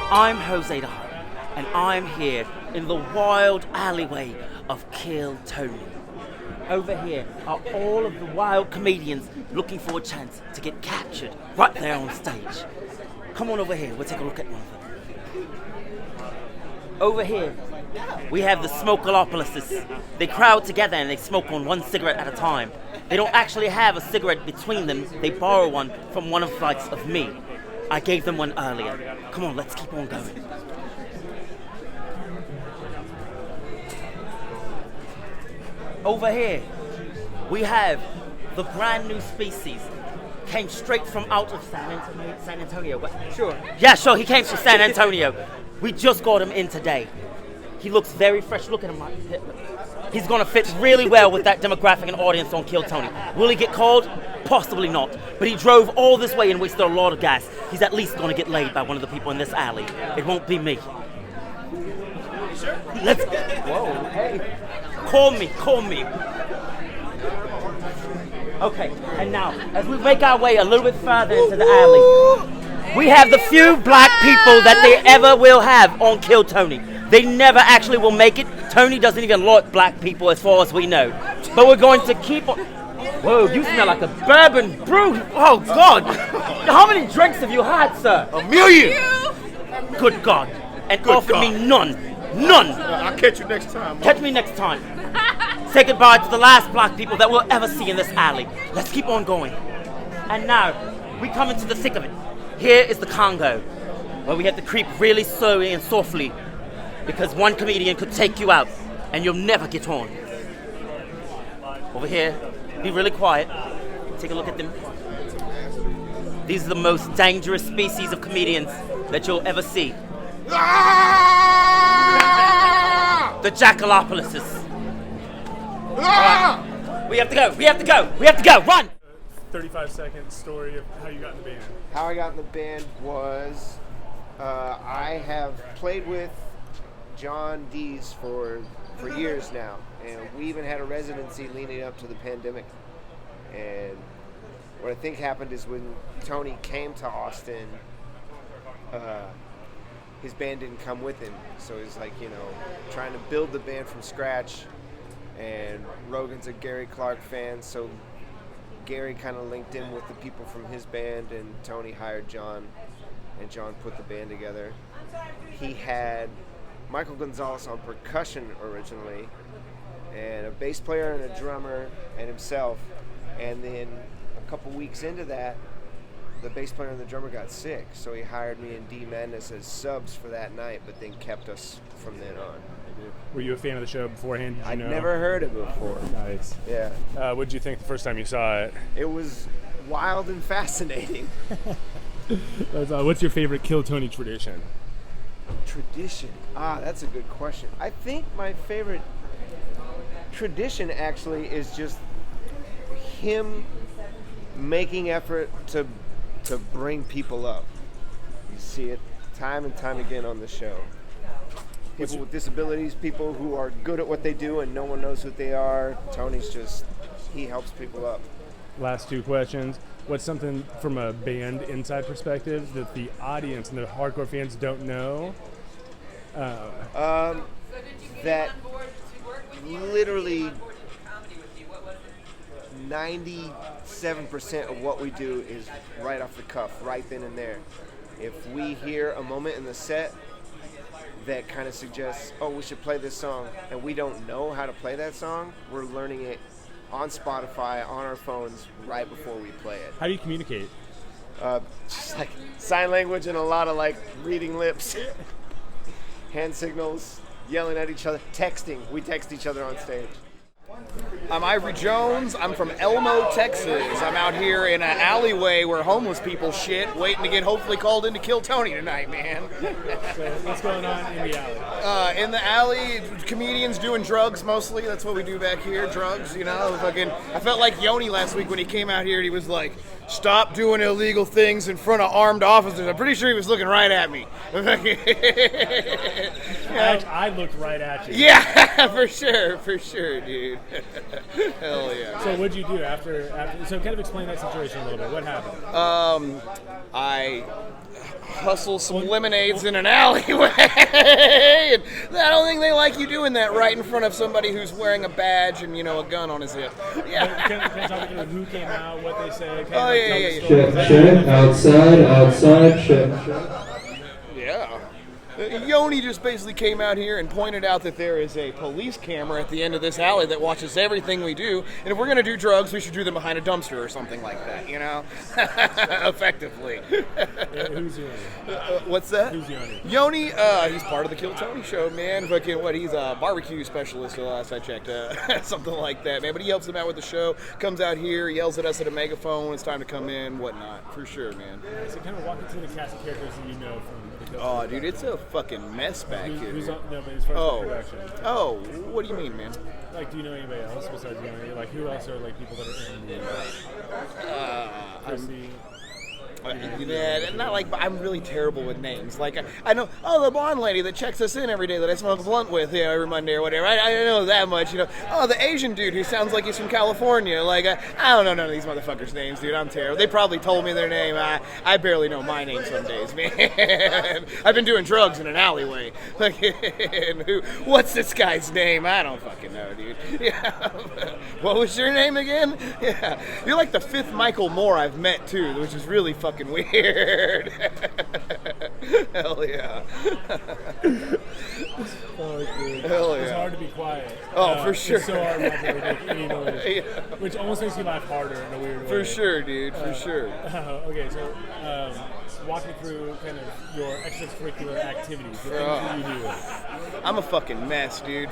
I'm Jose the Hutt, and I'm here in the wild alleyway of Kill Tony. Over here are all of the wild comedians looking for a chance to get captured right there on stage. Come on over here, we'll take a look at one of them. Over here, we have the Smokeolopolises. They crowd together and they smoke on one cigarette at a time. They don't actually have a cigarette between them, they borrow one from one of the likes of me. I gave them one earlier. Come on, let's keep on going. Over here, we have the brand new species. Came straight from out of San Antonio. Sure. Yeah, sure, he came from San Antonio. We just got him in today. He looks very fresh. Look at him. He's going to fit really well with that demographic and audience on Kill Tony. Will he get called? Possibly not. But he drove all this way and wasted a lot of gas. He's at least going to get laid by one of the people in this alley. It won't be me. Sure. Let's... Whoa, hey. Call me. Okay, and now, as we make our way a little bit further into the alley, we have the few black people that they ever will have on Kill Tony. They never actually will make it. Tony doesn't even like black people as far as we know. But we're going to keep on... Whoa, you smell like a bourbon brew. Oh, God. How many drinks have you had, sir? 1 million. Good God. And Good offer God. me none. None. I'll catch you next time. Catch me next time. Say goodbye to the last black people that we'll ever see in this alley. Let's keep on going. And now, we come into the thick of it. Here is the Congo, where we have to creep really slowly and softly, because one comedian could take you out, and you'll never get on. Over here, be really quiet. Take a look at them. These are the most dangerous species of comedians that you'll ever see. The Jackalopolises. Right. We have to go, run! 35-second story of how you got in the band. How I got in the band was I have played with John Dees for years now, and we even had a residency leading up to the pandemic. And what I think happened is when Tony came to Austin, his band didn't come with him, so he's like, trying to build the band from scratch. And Rogan's a Gary Clark fan, so Gary kind of linked in with the people from his band, and Tony hired John, and John put the band together. He had Michael Gonzalez on percussion originally, and a bass player and a drummer, and himself. And then a couple weeks into that, the bass player and the drummer got sick, so he hired me and D Madness as subs for that night, but then kept us from then on. Were you a fan of the show beforehand? Did you I'd know? never heard it before. Nice. Yeah. What did you think the first time you saw it? It was wild and fascinating. What's your favorite Kill Tony tradition? Tradition? That's a good question. I think my favorite tradition actually is just him making effort to bring people up. You see it time and time again on the show. People with disabilities, people who are good at what they do and no one knows who they are. Tony's he helps people up. Last two questions. What's something from a band inside perspective that the audience and the hardcore fans don't know? That literally 97% of what we do is right off the cuff, right then and there. If we hear a moment in the set that kind of suggests, oh, we should play this song, and we don't know how to play that song, we're learning it on Spotify, on our phones, right before we play it. How do you communicate? Just like sign language and a lot of like reading lips, hand signals, yelling at each other, texting. We text each other on stage. I'm Ivory Jones. I'm from Elmo, Texas. I'm out here in an alleyway where homeless people shit, waiting to get hopefully called in to kill Tony tonight, man. So what's going on in the alley? In the alley, comedians doing drugs mostly. That's what we do back here, drugs, I felt like Yoni last week when he came out here and he was like, stop doing illegal things in front of armed officers. I'm pretty sure he was looking right at me. I looked right at you. Yeah, for sure, dude. Hell yeah. So what'd you do after? So kind of explain that situation a little bit. What happened? hustle some lemonades in an alleyway. And I don't think they like you doing that right in front of somebody who's wearing a badge and, a gun on his hip. Yeah. Can I talk about who came out, what they said? Oh, yeah. Check, outside, check. Yeah. Yoni just basically came out here and pointed out that there is a police camera at the end of this alley that watches everything we do, and if we're going to do drugs, we should do them behind a dumpster or something like that, effectively. Who's Yoni? What's that? Who's Yoni? Yoni, he's part of the Kill Tony show, man. Fucking he's a barbecue specialist, the last I checked. Something like that, man. But he helps them out with the show, comes out here, yells at us at a megaphone when it's time to come in, whatnot. For sure, man. So kind of walk us through the cast of characters that you know from the Kill Oh, Tony dude, it's a fucking mess back here. Who's on, no, but as far as the production. Oh, what do you mean, man? Like, do you know anybody else besides Yoni? Like, who else are like people that are in the Chrissy? Yeah, not like, but I'm really terrible with names. Like, I know, the blonde lady that checks us in every day that I smoke a blunt with, every Monday or whatever. I know that much, Oh, the Asian dude who sounds like he's from California. Like, I don't know none of these motherfuckers' names, dude. I'm terrible. They probably told me their name. I barely know my name some days, man. I've been doing drugs in an alleyway. What's this guy's name? I don't fucking know, dude. Yeah. What was your name again? Yeah. You're like the fifth Michael Moore I've met, too, which is really fucking weird. Hell yeah. Hell yeah. It's hard to be quiet. Oh, for sure. It's so hard not to make any noise. Yeah. Which almost makes you laugh harder in a weird way. For sure, dude. For sure. Okay, so walk me through kind of your extracurricular activities, the things that you do. I'm a fucking mess, dude.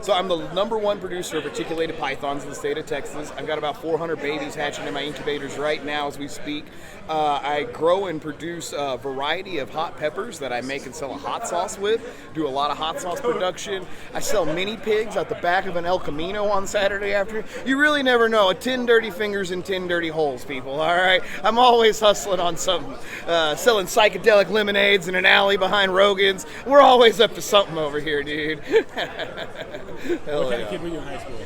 So I'm the #1 producer of reticulated pythons in the state of Texas. I've got about 400 babies hatching in my incubators right now as we speak. I grow and produce a variety of hot peppers that I make and sell a hot sauce with. Do a lot of hot sauce production. I sell mini pigs out the back of an El Camino on Saturday afternoon. You really never know. 10 dirty fingers and 10 dirty holes, people. All right. I'm always hustling on something. Selling psychedelic lemonades in an alley behind Rogan's. We're always up to something over here, dude. What kind of kid were you in high school?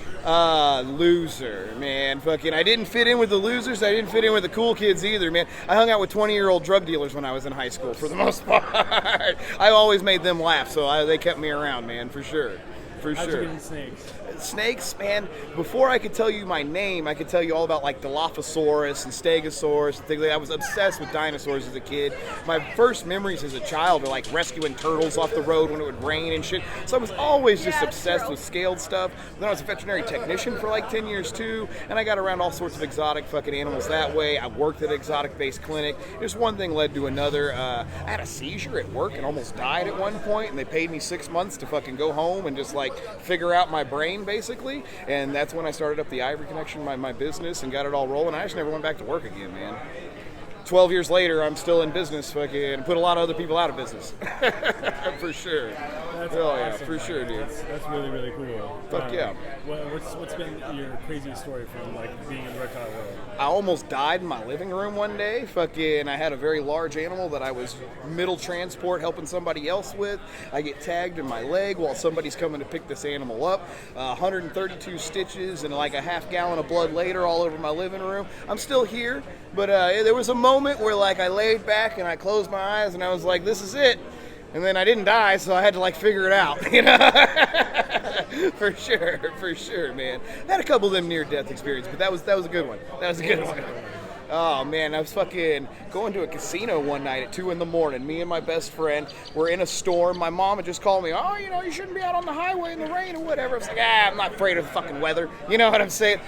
Loser, man. I didn't fit in with the losers. I didn't fit in with the cool kids either, man. I hung out with 20-year-old drug dealers when I was in high school, for the most part. I always made them laugh, so they kept me around, man, for sure. For How'd sure. you get into snakes? Snakes, man, before I could tell you my name, I could tell you all about like Dilophosaurus and Stegosaurus and things like that. I was obsessed with dinosaurs as a kid. My first memories as a child were like rescuing turtles off the road when it would rain and shit. So I was always just obsessed with scaled stuff. Then I was a veterinary technician for like 10 years too, and I got around all sorts of exotic fucking animals that way. I worked at an exotic-based clinic. Just one thing led to another. I had a seizure at work and almost died at one point, and they paid me 6 months to fucking go home and just like figure out my brain, basically, and that's when I started up the Ivory Connection, my business, and got it all rolling. I just never went back to work again, man. 12 years later, I'm still in business, fucking put a lot of other people out of business. For sure. That's yeah, awesome, for man. sure, dude. That's really, really cool. Fuck yeah. What's been your craziest story from like being in the reptile world? I almost died in my living room one day. Fucking, I had a very large animal that I was middle transport helping somebody else with. I get tagged in my leg while somebody's coming to pick this animal up. 132 stitches and like a half gallon of blood later all over my living room. I'm still here, but there was a moment where like I laid back and I closed my eyes and I was like, this is it. And then I didn't die, so I had to like figure it out, you know? For sure, man. I had a couple of them near-death experiences, but that was a good one. That was a good one. Oh, man, I was fucking going to a casino one night at 2 in the morning. Me and my best friend were in a storm. My mom had just called me, oh, you shouldn't be out on the highway in the rain or whatever. I was like, I'm not afraid of the fucking weather. You know what I'm saying?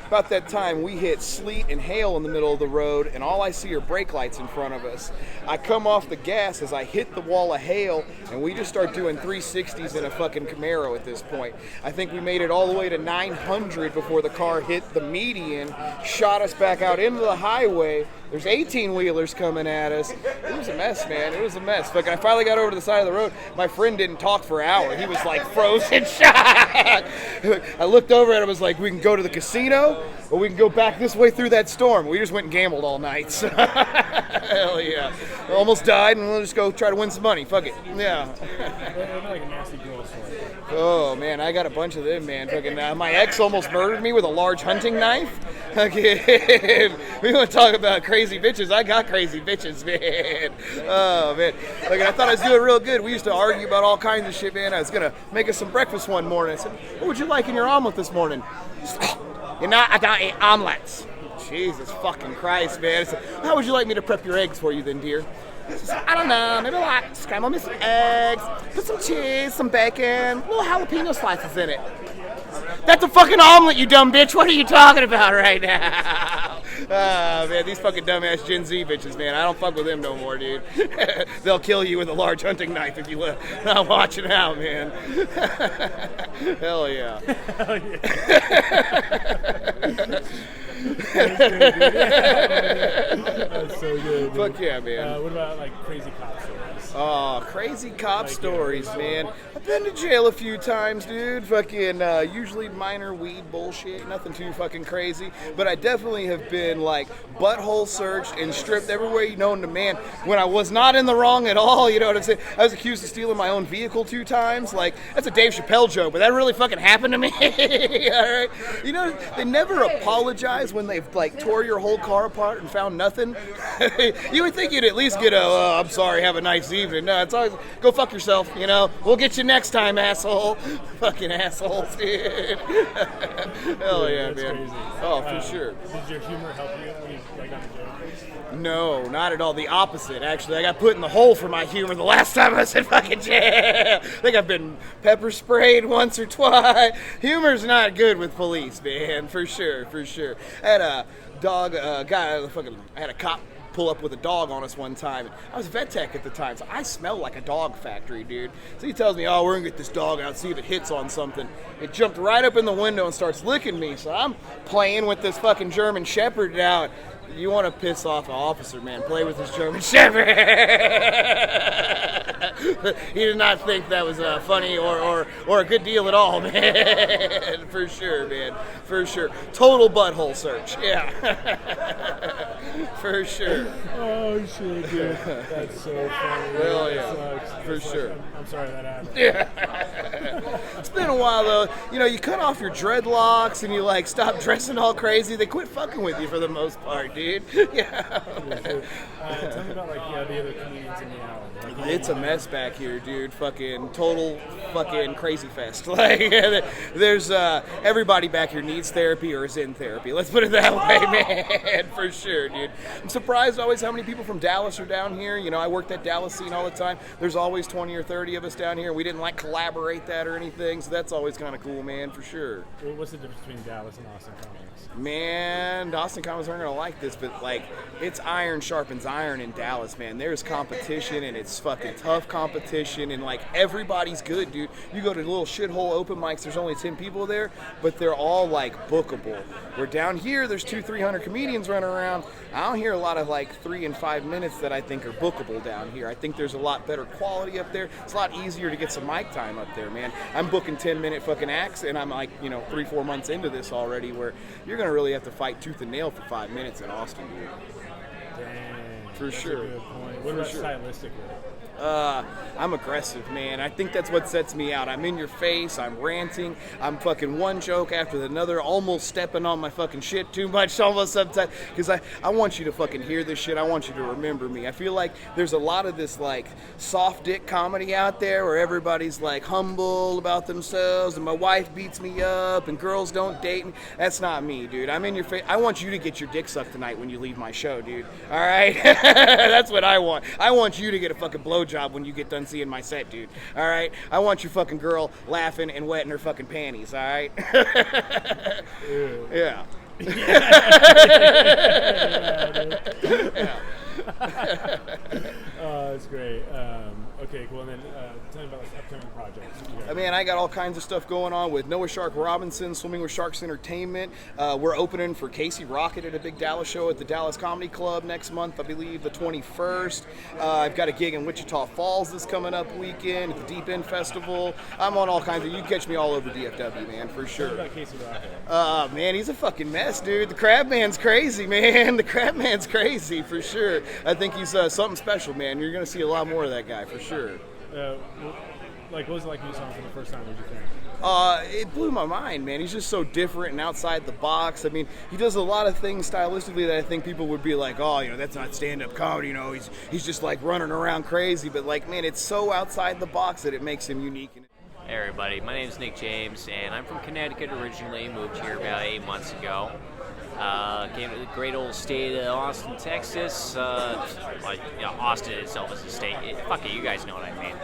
About that time, we hit sleet and hail in the middle of the road, and all I see are brake lights in front of us. I come off the gas as I hit the wall of hail, and we just start doing 360s in a fucking Camaro at this point. I think we made it all the way to 900 before the car hit the median, shot us back out into the highway. There's 18-wheelers coming at us. It was a mess, man. It was a mess. Fucking, I finally got over to the side of the road. My friend didn't talk for an hour. He was like frozen shot. I looked over at him. I was like, we can go to the casino, or we can go back this way through that storm. We just went and gambled all night. So, hell yeah. Almost died, and we'll just go try to win some money. Fuck it. Yeah. What like a nasty girl story? Oh man, I got a bunch of them, man. Fucking, my ex almost murdered me with a large hunting knife. Again, we want to talk about crazy bitches. I got crazy bitches, man. Oh man, like I thought I was doing real good. We used to argue about all kinds of shit, man. I was gonna make us some breakfast one morning. I said, "What would you like in your omelet this morning?" You know, I don't eat omelets. Jesus fucking Christ, man. I said, how would you like me to prep your eggs for you then, dear? I don't know, maybe like scramble me some eggs, put some cheese, some bacon, little jalapeno slices in it. That's a fucking omelet, you dumb bitch. What are you talking about right now? Oh, man, these fucking dumbass Gen Z bitches, man. I don't fuck with them no more, dude. They'll kill you with a large hunting knife if you not watch it out, man. Hell yeah. Hell yeah. That's so good. Dude. Fuck yeah, man. What about like crazy cop stories? Oh, crazy cop stories, man. I've been to jail a few times, dude. Fucking usually minor weed bullshit, nothing too fucking crazy. But I definitely have been like butthole searched and stripped everywhere you known to man when I was not in the wrong at all. You know what I'm saying? I was accused of stealing my own vehicle 2 times. Like that's a Dave Chappelle joke, but that really fucking happened to me. All right, you know they never apologize when they've like tore your whole car apart and found nothing. You would think you'd at least get a I'm sorry, have a nice evening. No, it's always go fuck yourself, you know. We'll get you next time, asshole. Fucking assholes, dude. Hell yeah, man. Crazy. Oh, for sure. Did your humor help you when you like on the joke? No, not at all. The opposite, actually. I got put in the hole for my humor the last time I was in fucking jail. I think I've been pepper sprayed once or twice. Humor's not good with police, man. For sure, for sure. I had a dog, I had a cop pull up with a dog on us one time. I was vet tech at the time, so I smell like a dog factory, dude. So he tells me, oh, we're gonna get this dog out, see if it hits on something. It jumped right up in the window and starts licking me, so I'm playing with this fucking German Shepherd out. You want to piss off an officer, man, play with his German Shepherd. He did not think that was funny or a good deal at all, man. For sure, man. For sure. Total butthole search. Yeah. For sure. Oh shit, dude. That's so funny. Hell yeah. Sucks. For sure. I'm sorry that happened. Yeah. It's been a while though. You know, you cut off your dreadlocks and you like stop dressing all crazy. They quit fucking with you for the most part, dude. Yeah. Tell me about like the other comedians in the alley. Like, It's a mess back here, dude. Fucking total fucking crazy fest. Like there's everybody back here needs therapy or is in therapy. Let's put it that way, man. For sure, dude. I'm surprised always how many people from Dallas are down here. You know, I worked that Dallas scene all the time. There's always 20 or 30 of us down here. We didn't like collaborate that or anything, so that's always kind of cool, man, for sure. What's the difference between Dallas and Austin comics? Man, Austin comics aren't gonna like this, but like it's iron sharpens iron in Dallas, man. There's competition and it's fucking tough competition and like everybody's good, dude. You go to little shithole open mics, there's only 10 people there, but they're all like bookable. Where down here there's 200-300 comedians running around. I don't hear a lot of like 3 and 5 minutes that I think are bookable down here. I think there's a lot better quality up there. It's a lot easier to get some mic time up there, man. I'm booking 10-minute fucking acts and I'm like, 3-4 months into this already where you're gonna really have to fight tooth and nail for 5 minutes in Austin, dude. Dang, For that's sure. A good point. What For about sure. stylistically? I'm aggressive, man. I think that's what sets me out. I'm in your face, I'm ranting, I'm fucking one joke after another, almost stepping on my fucking shit too much almost sometimes, because I want you to fucking hear this shit. I want you to remember me. I feel like there's a lot of this like soft dick comedy out there where everybody's like humble about themselves and my wife beats me up and girls don't date me. That's not me, dude. I'm in your face. I want you to get your dick sucked tonight when you leave my show, dude. All right? That's what I want. I want you to get a fucking blowjob when you get done seeing my set, dude. All right? I want your fucking girl laughing and wetting her fucking panties, all right? Yeah. Yeah. That's great. Okay, cool. And then tell me about like upcoming projects. I got all kinds of stuff going on with Noah Shark Robinson, Swimming with Sharks Entertainment. We're opening for Casey Rocket at a big Dallas show at the Dallas Comedy Club next month, I believe the 21st. I've got a gig in Wichita Falls this coming up weekend at the Deep End Festival. I'm on all kinds of, you can catch me all over DFW, man, for sure. What about Casey Rocket? Man, he's a fucking mess, dude. The Crab Man's crazy, man. The Crab Man's crazy, for sure. I think he's something special, man. You're going to see a lot more of that guy, for sure. Like, what was it like when you saw him for the first time? What did you think? It blew my mind, man. He's just so different and outside the box. I mean, he does a lot of things stylistically that I think people would be like, oh, that's not stand-up comedy, he's just like running around crazy. But like, man, it's so outside the box that it makes him unique. Hey everybody, my name is Nick James, and I'm from Connecticut originally, moved here about 8 months ago. Came to the great old state of Austin, Texas. Austin itself is a state. Fuck it, you guys know what I mean.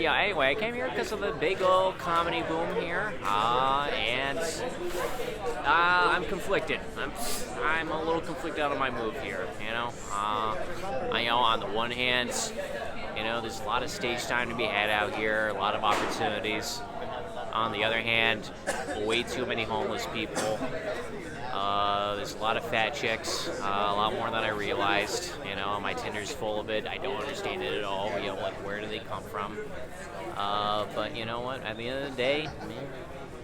Anyway, I came here because of the big old comedy boom here, and I'm conflicted. I'm a little conflicted on my move here, on the one hand, there's a lot of stage time to be had out here, a lot of opportunities. On the other hand, way too many homeless people. There's a lot of fat chicks, a lot more than I realized. My Tinder's full of it. I don't understand it at all. Where do they come from? But you know what? At the end of the day,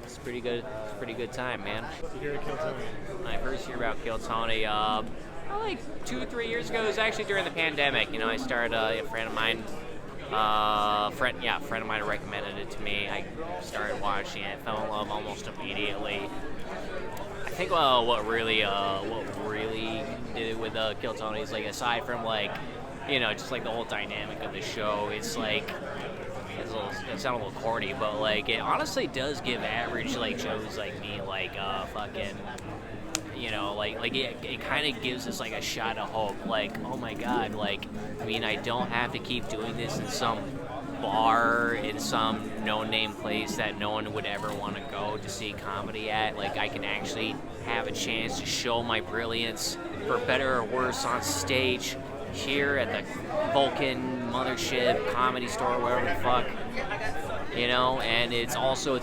it's pretty good. It's a pretty good time, man. You hear Kill Tony? I first hear about Kill Tony, like 2 or 3 years ago. It was actually during the pandemic. I started a friend of mine. A friend of mine recommended it to me. I started watching it, fell in love almost immediately. I think what really did it with Kill Tony is like, aside from just like the whole dynamic of the show, it's like it sounds a little corny, but like it honestly does give average Joes like me fucking. It kind of gives us a shot of hope. Oh my God, I don't have to keep doing this in some bar, in some no-name place that no one would ever want to go to see comedy at. I can actually have a chance to show my brilliance, for better or worse, on stage here at the Vulcan Mothership Comedy Store, wherever the fuck. And it's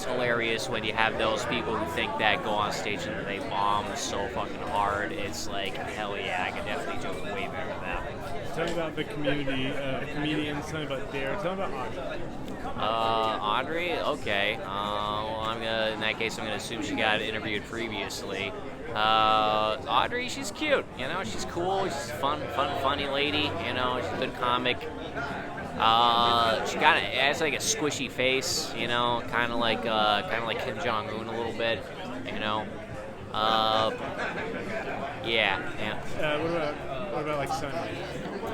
hilarious when you have those people who think that go on stage and they bomb so fucking hard. It's like, hell yeah, I could definitely do it way better than that. Tell me about the community, comedians. Tell me about Derek. Tell me about Audrey. Audrey? Okay. In that case, I'm gonna assume she got interviewed previously. Audrey, she's cute. She's cool. She's a funny lady. She's a good comic. She has a squishy face, kind of like Kim Jong-un a little bit, What about Sunny?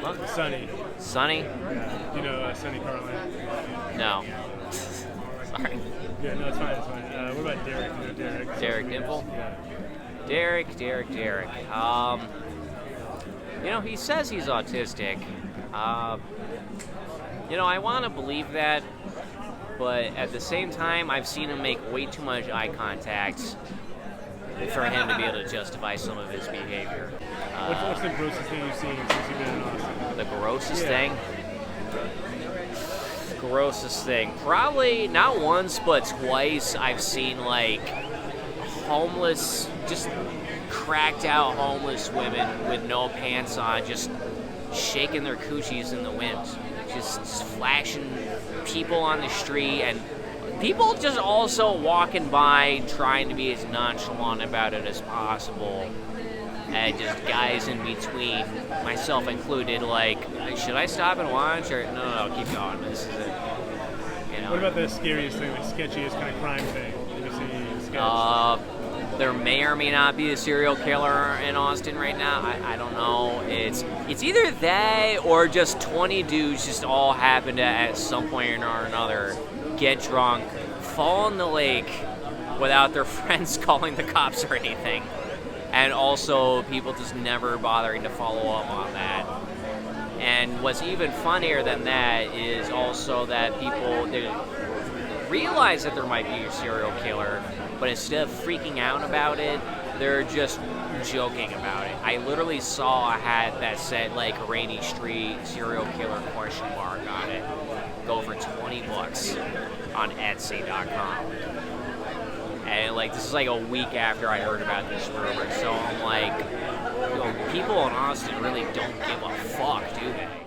What? Sunny. Sunny? Yeah. You know Sunny Carlin? No. Sorry. Yeah, no, it's fine. What about Derek? Derek. Derek Dimple? Yeah. Derek. He says he's autistic. I want to believe that, but at the same time, I've seen him make way too much eye contact for him to be able to justify some of his behavior. What's the grossest thing you've seen since you've been in Austin? The grossest thing? Grossest thing. Probably not once, but twice I've seen homeless, just cracked out homeless women with no pants on, just shaking their coochies in the wind. Just flashing people on the street, and people just also walking by trying to be as nonchalant about it as possible, and just guys in between, myself included, should I stop and watch, or no, keep going, this is it. What about the scariest thing, sketchiest kind of crime thing you've seen? Sketch? There may or may not be a serial killer in Austin right now. I don't know. It's either that or just 20 dudes just all happen to, at some point or another, get drunk, fall in the lake without their friends calling the cops or anything. And also people just never bothering to follow up on that. And what's even funnier than that is also that people realize that there might be a serial killer, but instead of freaking out about it, they're just joking about it. I literally saw a hat that said Rainy Street serial killer ? On it. Go for $20 on Etsy.com. And this is a week after I heard about this rumor, so I'm people in Austin really don't give a fuck, do they?